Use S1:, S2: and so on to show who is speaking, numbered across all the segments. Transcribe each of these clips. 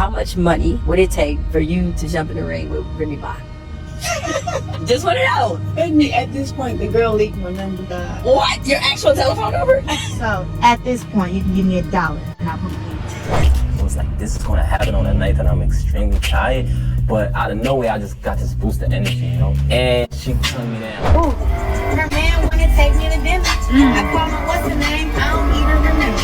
S1: how much money would it take for you to jump in the ring with Remy Ma? Just want to know.
S2: At this point, the girl leaked my number, God.
S1: What? Your actual telephone number?
S2: So, at this point, you can give me $1 and I'll put it.
S3: It was like, this is going to happen on a night that I'm extremely tired. But out of nowhere, I just got this boost of energy, you know? And she turned me down.
S2: Ooh, her man wanted to take me to dinner. I called her, what's her name? I don't either remember.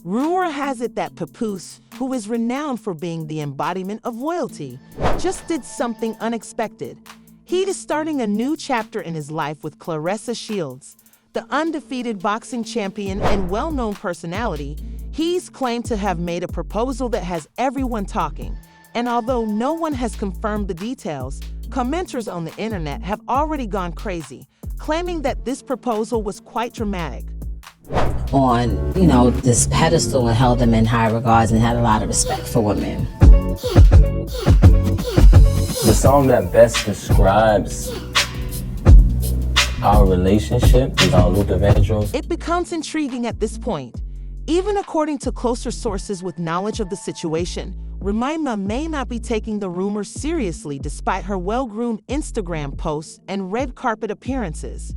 S4: Rumor has it that Papoose, who is renowned for being the embodiment of loyalty, just did something unexpected. He is starting a new chapter in his life with Claressa Shields. The undefeated boxing champion and well-known personality, he's claimed to have made a proposal that has everyone talking. And although no one has confirmed the details, commenters on the internet have already gone crazy, claiming that this proposal was quite dramatic.
S1: On, this pedestal and held them in high regards and had a lot of respect for women.
S3: The song that best describes our relationship is Luther Vandross.
S4: It becomes intriguing at this point. Even according to closer sources with knowledge of the situation, Remy may not be taking the rumors seriously despite her well-groomed Instagram posts and red carpet appearances.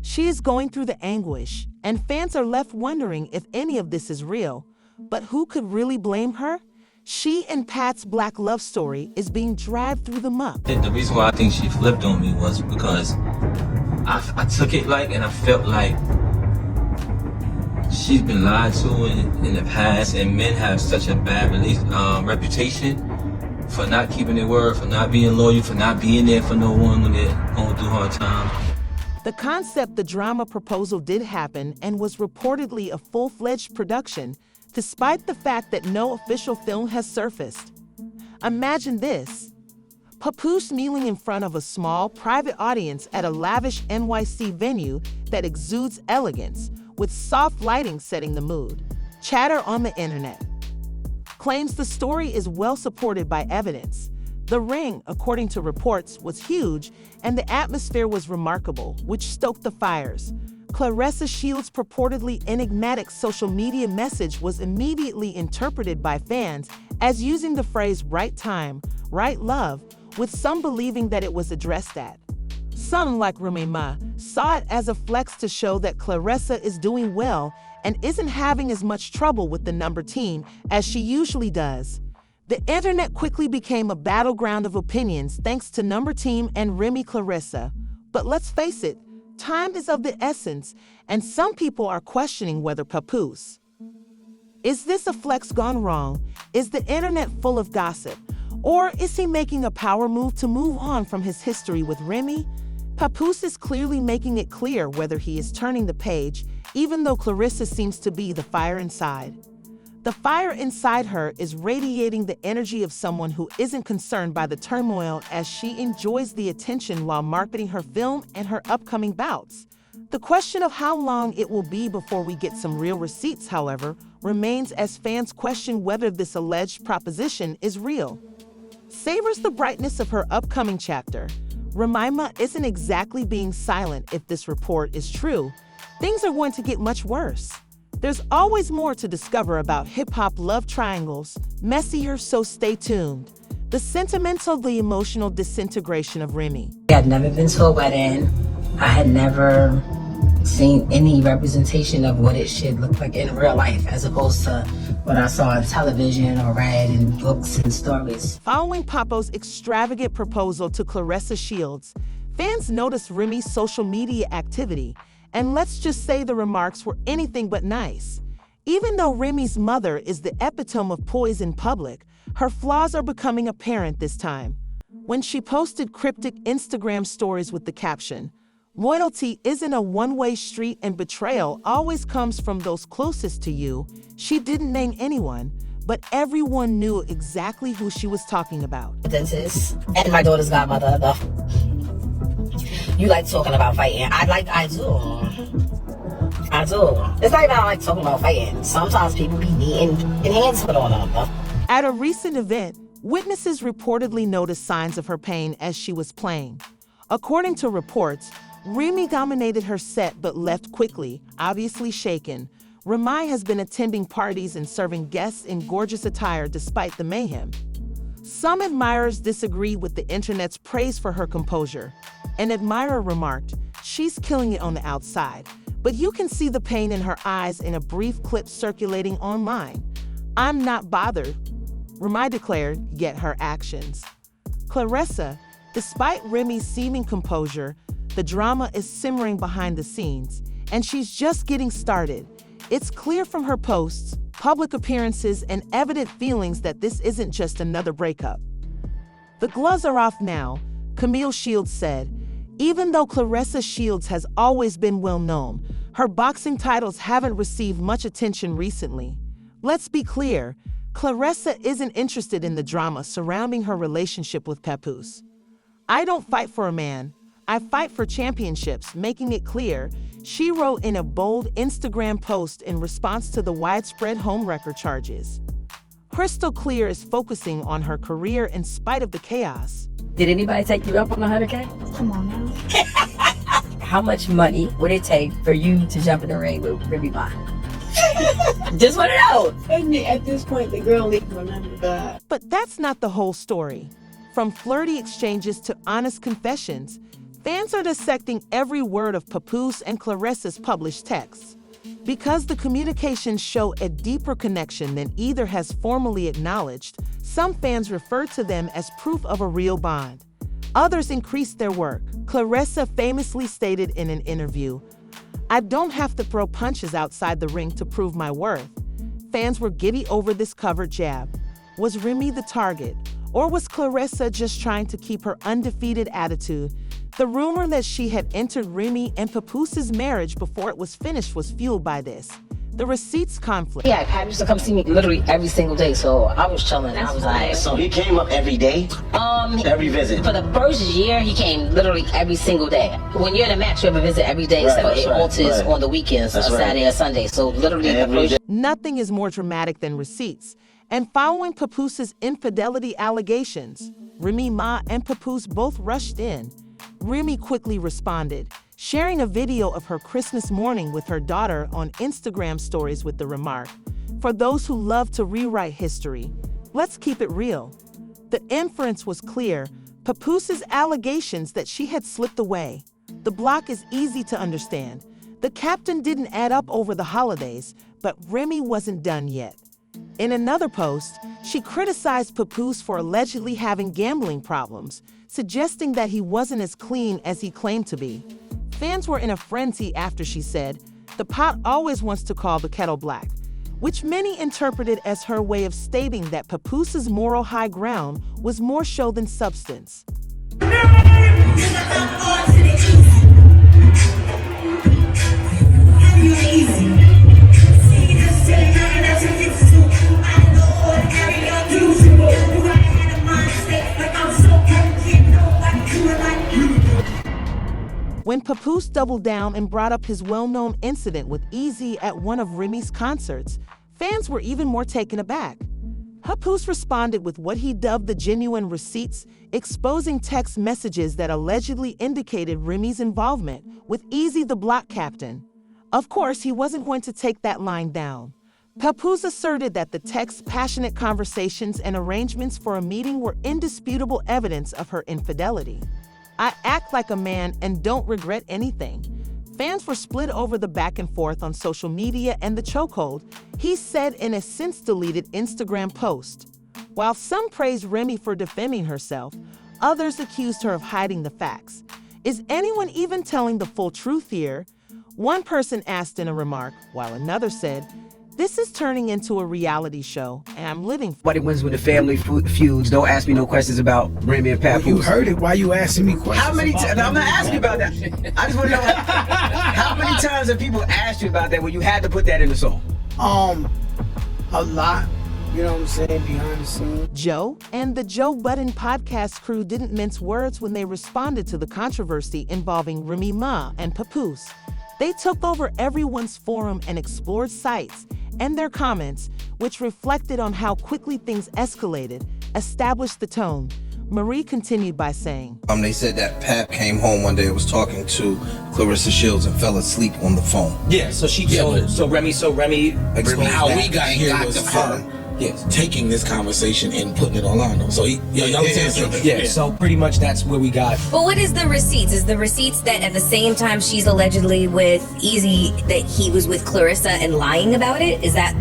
S4: She is going through the anguish, and fans are left wondering if any of this is real. But who could really blame her? She and Pat's black love story is being dragged through the muck.
S5: The reason why I think she flipped on me was because I took it and I felt like she's been lied to in the past, and men have such a bad reputation for not keeping their word, for not being loyal, for not being there for no one when they're going through hard times.
S4: The concept the drama proposal did happen and was reportedly a full-fledged production, despite the fact that no official film has surfaced. Imagine this: Papoose kneeling in front of a small, private audience at a lavish NYC venue that exudes elegance, with soft lighting setting the mood. Chatter on the internet claims the story is well supported by evidence. The ring, according to reports, was huge, and the atmosphere was remarkable, which stoked the fires. Claressa Shields' purportedly enigmatic social media message was immediately interpreted by fans as using the phrase right time, right love, with some believing that it was addressed at. Some, like Remy Ma, saw it as a flex to show that Claressa is doing well and isn't having as much trouble with the number team as she usually does. The internet quickly became a battleground of opinions thanks to number team and Remy Claressa. But let's face it, time is of the essence, and some people are questioning whether Papoose. Is this a flex gone wrong? Is the internet full of gossip? Or is he making a power move to move on from his history with Remy? Papoose is clearly making it clear whether he is turning the page, even though Claressa seems to be the fire inside. The fire inside her is radiating the energy of someone who isn't concerned by the turmoil as she enjoys the attention while marketing her film and her upcoming bouts. The question of how long it will be before we get some real receipts, however, remains as fans question whether this alleged proposition is real. Savors the brightness of her upcoming chapter. Remy Ma isn't exactly being silent if this report is true. Things are going to get much worse. There's always more to discover about hip-hop love triangles, messier, so stay tuned. The sentimental, the emotional disintegration of Remy.
S1: I had never been to a wedding. I had never seen any representation of what it should look like in real life as opposed to what I saw on television or read in books and stories.
S4: Following Papo's extravagant proposal to Claressa Shields, fans noticed Remy's social media activity, and let's just say the remarks were anything but nice. Even though Remy's mother is the epitome of poise in public, her flaws are becoming apparent this time. When she posted cryptic Instagram stories with the caption, "Loyalty isn't a one-way street and betrayal always comes from those closest to you," she didn't name anyone, but everyone knew exactly who she was talking about.
S1: Dentist and my daughter's godmother, you like talking about fighting. I do. It's not even I like talking about fighting. Sometimes people be needing hands put on them.
S4: At a recent event, witnesses reportedly noticed signs of her pain as she was playing. According to reports, Remy dominated her set but left quickly, obviously shaken. Remy has been attending parties and serving guests in gorgeous attire despite the mayhem. Some admirers disagree with the internet's praise for her composure. An admirer remarked, "She's killing it on the outside, but you can see the pain in her eyes in a brief clip circulating online. I'm not bothered," Remy declared, yet her actions. Claressa, despite Remy's seeming composure, the drama is simmering behind the scenes, and she's just getting started. It's clear from her posts, public appearances, and evident feelings that this isn't just another breakup. "The gloves are off now," Camille Shields said. Even though Claressa Shields has always been well known, her boxing titles haven't received much attention recently. Let's be clear, Claressa isn't interested in the drama surrounding her relationship with Papoose. "I don't fight for a man, I fight for championships," making it clear, she wrote in a bold Instagram post in response to the widespread homewrecker charges. Crystal Clear is focusing on her career in spite of the chaos.
S6: Did anybody take you up on the 100K?
S2: Come on now.
S6: How much money would it take for you to jump in the ring with Remy Ma? Just want to know.
S2: At this point, the girl needs to remember God.
S4: But that's not the whole story. From flirty exchanges to honest confessions, fans are dissecting every word of Papoose and Claressa's published texts. Because the communications show a deeper connection than either has formally acknowledged, some fans refer to them as proof of a real bond. Others increase their work. Claressa famously stated in an interview, "I don't have to throw punches outside the ring to prove my worth." Fans were giddy over this covert jab. Was Remy the target? Or was Claressa just trying to keep her undefeated attitude? The rumor that she had entered Remy and Papoose's marriage before it was finished was fueled by this. The receipts conflict.
S1: Yeah, Pat used to come see me literally every single day, so I was chilling. I was like,
S7: So he came up every day? Every visit?
S1: for the first year, he came literally every single day. When you're in a match, you have a visit every day,
S7: Right,
S1: so
S7: that's
S1: it
S7: right,
S1: alters
S7: right.
S1: on the weekends,
S7: That's right.
S1: Saturday or Sunday. So literally the
S7: Every
S1: first
S7: day.
S4: Nothing is more dramatic than receipts. And following Papoose's infidelity allegations, Remy Ma and Papoose both rushed in. Remy quickly responded, sharing a video of her Christmas morning with her daughter on Instagram stories with the remark, "For those who love to rewrite history, let's keep it real." The inference was clear, Papoose's allegations that she had slipped away. The block is easy to understand. The captain didn't add up over the holidays, but Remy wasn't done yet. In another post, she criticized Papoose for allegedly having gambling problems, suggesting that he wasn't as clean as he claimed to be. Fans were in a frenzy after she said, "The pot always wants to call the kettle black," which many interpreted as her way of stating that Papoose's moral high ground was more show than substance. When Papoose doubled down and brought up his well-known incident with Easy at one of Remy's concerts, fans were even more taken aback. Papoose responded with what he dubbed the genuine receipts, exposing text messages that allegedly indicated Remy's involvement with Easy the block captain. Of course, he wasn't going to take that line down. Papoose asserted that the text's passionate conversations and arrangements for a meeting were indisputable evidence of her infidelity. "I act like a man and don't regret anything." Fans were split over the back and forth on social media and the chokehold, he said in a since-deleted Instagram post. While some praised Remy for defending herself, others accused her of hiding the facts. Is anyone even telling the full truth here? One person asked in a remark, while another said, "This is turning into a reality show, and I'm living for
S8: Nobody wins with the family feuds. Don't ask me no questions about Remy and Papoose.
S9: You heard it. Why you asking me questions?
S8: How many times? I'm not asking about that. I just want to know how many times have people asked you about that when you had to put that in the song?
S9: A lot. You know what I'm saying? Behind the scenes.
S4: Joe and the Joe Budden podcast crew didn't mince words when they responded to the controversy involving Remy Ma and Papoose. They took over everyone's forum and explored sites and their comments, which reflected on how quickly things escalated, established the tone. Marie continued by saying,
S10: They said that Pap came home one day and was talking to Clarissa Shields and fell asleep on the phone.
S5: Yeah, so Remy
S10: Explain
S11: how
S10: that.
S11: we got
S10: Ain't
S11: here
S10: got
S11: was
S10: the
S11: her
S10: phone.
S11: taking this conversation and putting it online though. So y'all saying something.
S5: Yeah, so pretty much that's where we got.
S12: But what is the receipts? Is the receipts that at the same time she's allegedly with Easy that he was with Clarissa and lying about it? Is that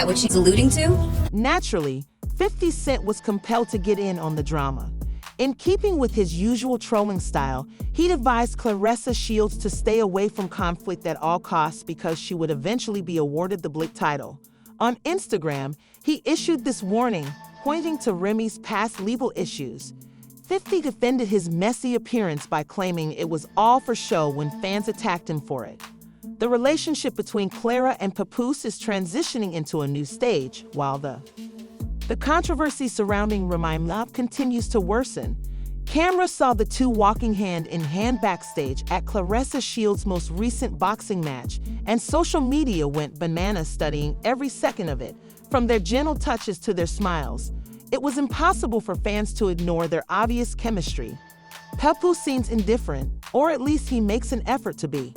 S12: what she's alluding to?
S4: Naturally, 50 Cent was compelled to get in on the drama. In keeping with his usual trolling style, he'd advised Clarissa Shields to stay away from conflict at all costs because she would eventually be awarded the Blick title. On Instagram, he issued this warning, pointing to Remy's past legal issues. 50 defended his messy appearance by claiming it was all for show when fans attacked him for it. The relationship between Clara and Papoose is transitioning into a new stage, while the controversy surrounding Remy continues to worsen. Cameras saw the two walking hand in hand backstage at Clarissa Shields' most recent boxing match, and social media went bananas studying every second of it, from their gentle touches to their smiles. It was impossible for fans to ignore their obvious chemistry. Papoose seems indifferent, or at least he makes an effort to be.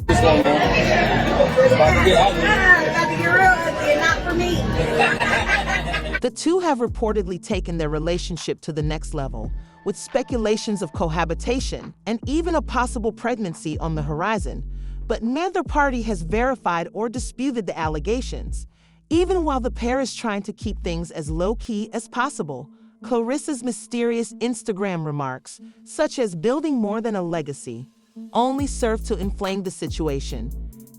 S4: The two have reportedly taken their relationship to the next level, with speculations of cohabitation and even a possible pregnancy on the horizon. But neither party has verified or disputed the allegations. Even while the pair is trying to keep things as low-key as possible, Clarissa's mysterious Instagram remarks, such as building more than a legacy, only serve to inflame the situation.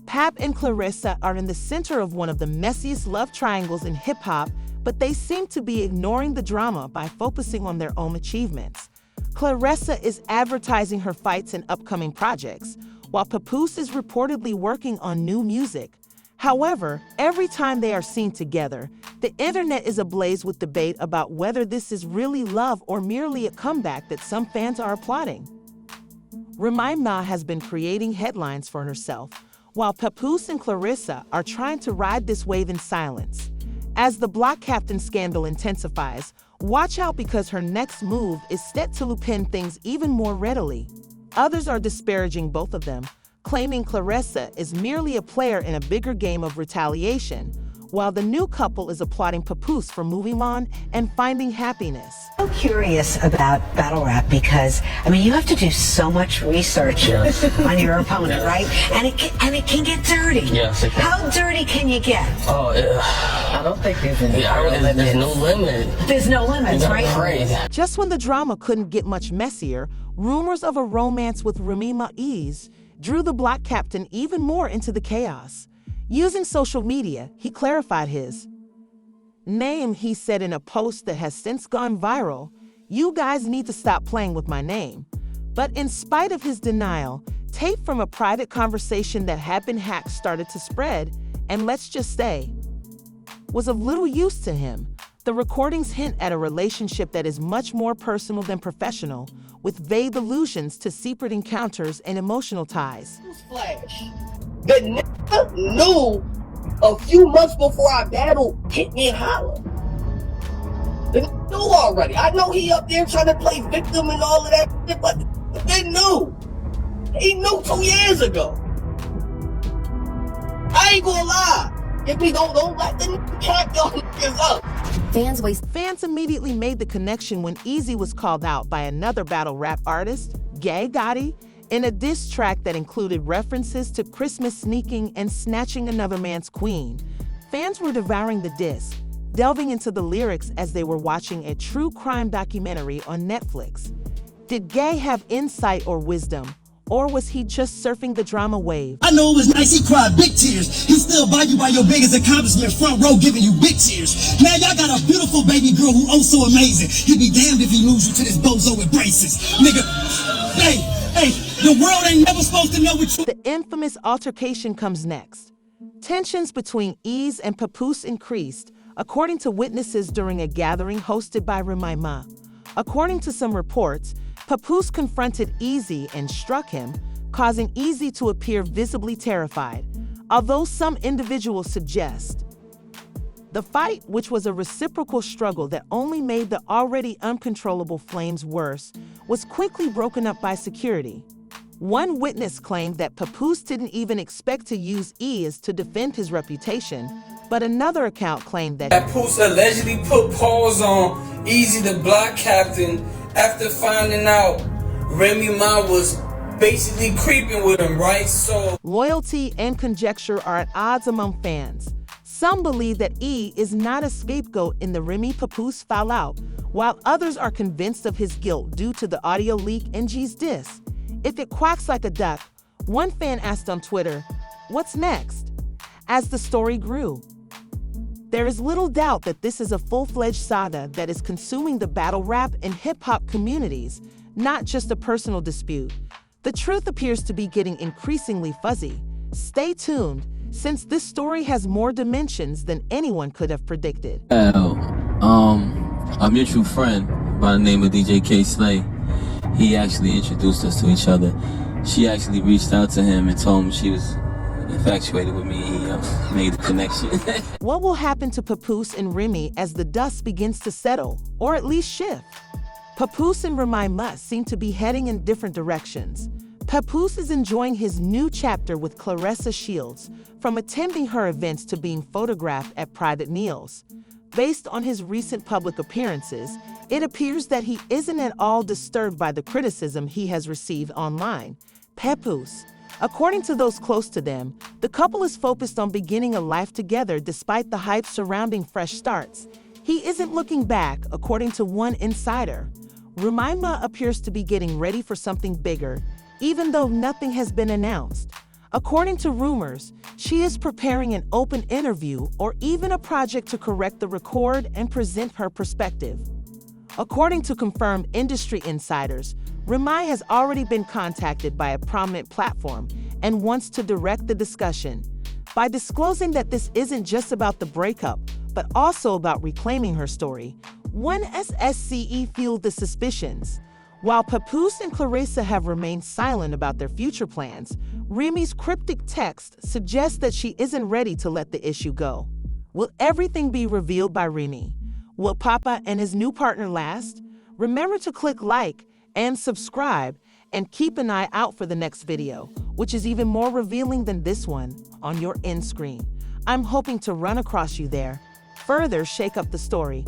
S4: Pap and Clarissa are in the center of one of the messiest love triangles in hip-hop, but they seem to be ignoring the drama by focusing on their own achievements. Clarissa is advertising her fights and upcoming projects, while Papoose is reportedly working on new music. However, every time they are seen together, the internet is ablaze with debate about whether this is really love or merely a comeback that some fans are applauding. Remy Ma has been creating headlines for herself, while Papoose and Clarissa are trying to ride this wave in silence. As the block captain scandal intensifies, watch out because her next move is set to lupin things even more readily. Others are disparaging both of them, claiming Clarissa is merely a player in a bigger game of retaliation, while the new couple is applauding Papoose for moving on and finding happiness.
S13: I'm curious about battle rap because, you have to do so much research on your opponent, right? And it can get dirty.
S3: Yes, it can.
S13: How dirty can you get?
S3: I don't think there's any limit. There's no limit.
S13: There's no limits, right?
S3: Crazy.
S4: Just when the drama couldn't get much messier, rumors of a romance with Remy Ma drew the block captain even more into the chaos. Using social media, he clarified his name. He said in a post that has since gone viral, "You guys need to stop playing with my name." But in spite of his denial, tape from a private conversation that had been hacked started to spread, and let's just say, was of little use to him. The recordings hint at a relationship that is much more personal than professional, with vague allusions to secret encounters and emotional ties.
S14: Flash. The nigga knew a few months before our battle hit me and holler. The nigga knew already. I know he up there trying to play victim and all of that shit, but they knew. He knew 2 years ago. I ain't gonna lie. If we don't let the nigga cap y'all niggas up.
S4: Fans immediately made the connection when Easy was called out by another battle rap artist, Gay Gotti, in a diss track that included references to Christmas sneaking and snatching another man's queen. Fans were devouring the diss, delving into the lyrics as they were watching a true crime documentary on Netflix. Did Gay have insight or wisdom, or was he just surfing the drama wave?
S15: I know it was nice, he cried big tears. He still by you by your biggest accomplishment, front row giving you big tears. Now y'all got a beautiful baby girl who oh so amazing. He'd be damned if he lose you to this bozo with braces. Nigga, hey, the world ain't never supposed to know what you...
S4: The infamous altercation comes next. Tensions between Ease and Papoose increased, according to witnesses during a gathering hosted by Remy Ma. According to some reports, Papoose confronted Easy and struck him, causing Easy to appear visibly terrified, although some individuals suggest The fight, which was a reciprocal struggle that only made the already uncontrollable flames worse, was quickly broken up by security. One witness claimed that Papoose didn't even expect to use ease to defend his reputation, but another account claimed that
S16: Papoose allegedly put pause on Easy the block captain after finding out Remy Ma was basically creeping with him, right? So
S4: loyalty and conjecture are at odds among fans. Some believe that E is not a scapegoat in the Remy Papoose fallout, while others are convinced of his guilt due to the audio leak and G's diss. If it quacks like a duck, one fan asked on Twitter, "What's next?" as the story grew. There is little doubt that this is a full-fledged saga that is consuming the battle rap and hip-hop communities, not just a personal dispute. The truth appears to be getting increasingly fuzzy. Stay tuned, since this story has more dimensions than anyone could have predicted.
S5: A mutual friend by the name of DJ K Slay, he actually introduced us to each other. She actually reached out to him and told him she was infatuated with me. He made the connection.
S4: What will happen to Papoose and Remy as the dust begins to settle, or at least shift? Papoose and Remy must seem to be heading in different directions. Papoose is enjoying his new chapter with Claressa Shields, from attending her events to being photographed at private meals. Based on his recent public appearances, it appears that he isn't at all disturbed by the criticism he has received online. Papoose. According to those close to them, the couple is focused on beginning a life together despite the hype surrounding fresh starts. He isn't looking back, according to one insider. Remy Ma appears to be getting ready for something bigger, even though nothing has been announced. According to rumors, she is preparing an open interview or even a project to correct the record and present her perspective. According to confirmed industry insiders, Remy has already been contacted by a prominent platform and wants to direct the discussion. By disclosing that this isn't just about the breakup, but also about reclaiming her story, one SSCE fueled the suspicions. While Papoose and Claressa have remained silent about their future plans, Remy's cryptic text suggests that she isn't ready to let the issue go. Will everything be revealed by Remy? Will Papa and his new partner last? Remember to click like and subscribe, and keep an eye out for the next video, which is even more revealing than this one, on your end screen. I'm hoping to run across you there. Further shake up the story.